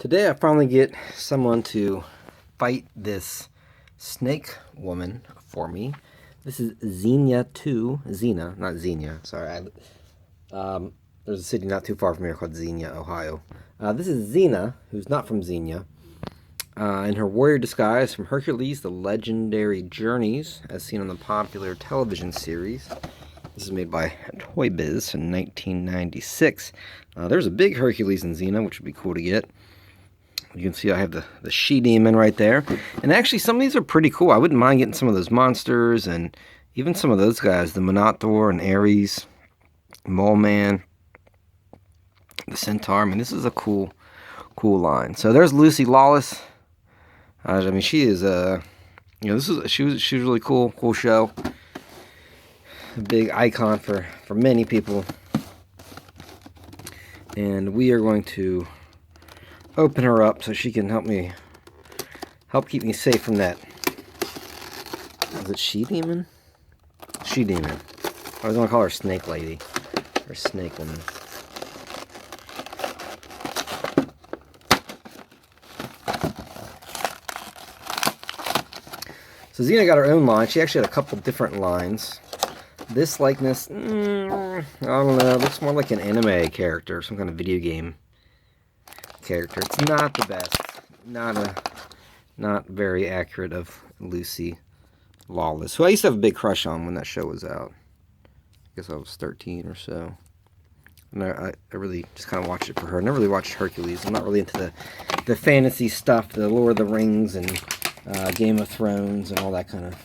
Today I finally get someone to fight this snake woman for me. This is Xena 2. Xena, not Xenia. Sorry. There's a city not too far from here called Xenia, Ohio. This is Xena, who's not from Xenia. In her warrior disguise from Hercules, The Legendary Journeys, as seen on the popular television series. This is made by Toy Biz in 1996. There's a big Hercules in Xena, which would be cool to get. You can see I have the she-demon right there. And actually, some of these are pretty cool. I wouldn't mind getting some of those monsters and even some of those guys. The Minotaur and Ares, Mole Man, the Centaur. I mean, this is a cool line. So there's Lucy Lawless. I mean, she is she was really cool show. A big icon for many people. And we are going to open her up so she can help keep me safe from that. Is it she-demon? She-demon. I was going to call her Snake Lady. Or Snake Woman. So Xena got her own line. She actually had a couple different lines. This likeness, I don't know, looks more like an anime character, some kind of video game character. It's not the best. Not very accurate of Lucy Lawless, who I used to have a big crush on when that show was out. I guess I was 13 or so. And I really just kind of watched it for her. I never really watched Hercules. I'm not really into the fantasy stuff, the Lord of the Rings and Game of Thrones and all that kind of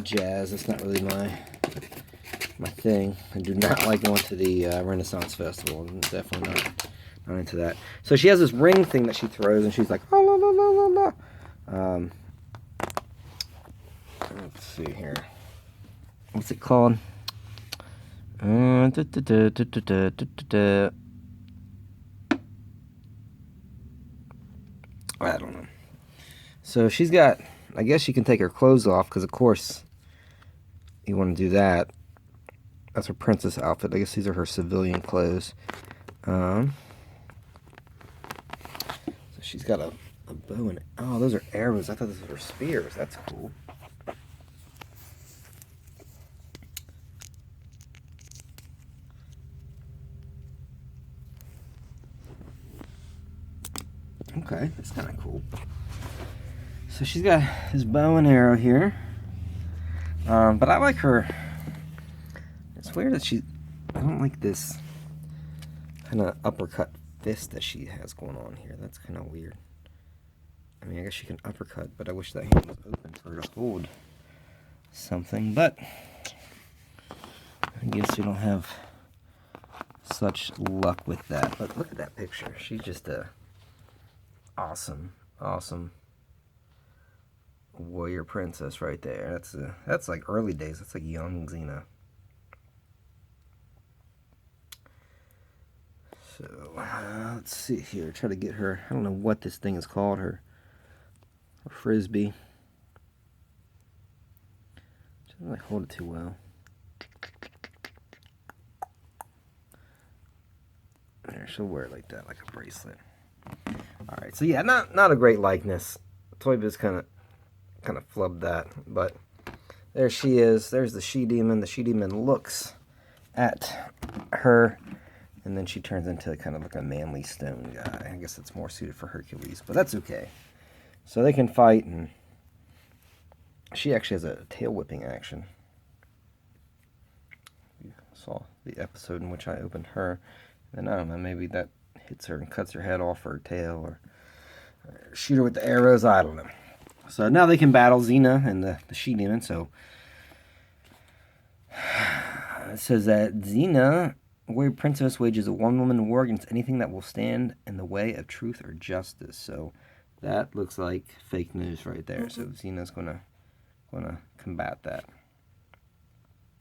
jazz. It's not really my thing. I do not like going to the Renaissance Festival. I'm definitely not into that. So she has this ring thing that she throws, and she's like, oh, la, la, la, la, la. Let's see here. What's it called? I don't know. So she's got, I guess she can take her clothes off, because of course you want to do that. That's her princess outfit. I guess these are her civilian clothes. So she's got a bow and... Oh, those are arrows. I thought those were spears. That's cool. Okay, that's kind of cool. So she's got this bow and arrow here. But I like her... It's weird that I don't like this kind of uppercut fist that she has going on here. That's kind of weird. I mean, I guess she can uppercut, but I wish that hand was open for her to hold something. But I guess we don't have such luck with that. But look at that picture. She's just a awesome warrior princess right there. That's like early days. That's like young Xena. So, let's see here. Try to get her. I don't know what this thing is called. Her frisbee. She doesn't really hold it too well. There, she'll wear it like that, like a bracelet. Alright, so yeah, not a great likeness. Toy Biz kind of flubbed that, but there she is. There's the she-demon. The she-demon looks at her, and then she turns into kind of like a manly stone guy. I guess it's more suited for Hercules, but that's okay. So they can fight, and she actually has a tail whipping action. You saw the episode in which I opened her. And I don't know, maybe that hits her and cuts her head off her tail, or shoot her with the arrows. I don't know. So now they can battle Xena and the she-demon. So it says that Xena, warrior princess, wages a one-woman war against anything that will stand in the way of truth or justice. So that looks like fake news right there. So Xena's gonna combat that.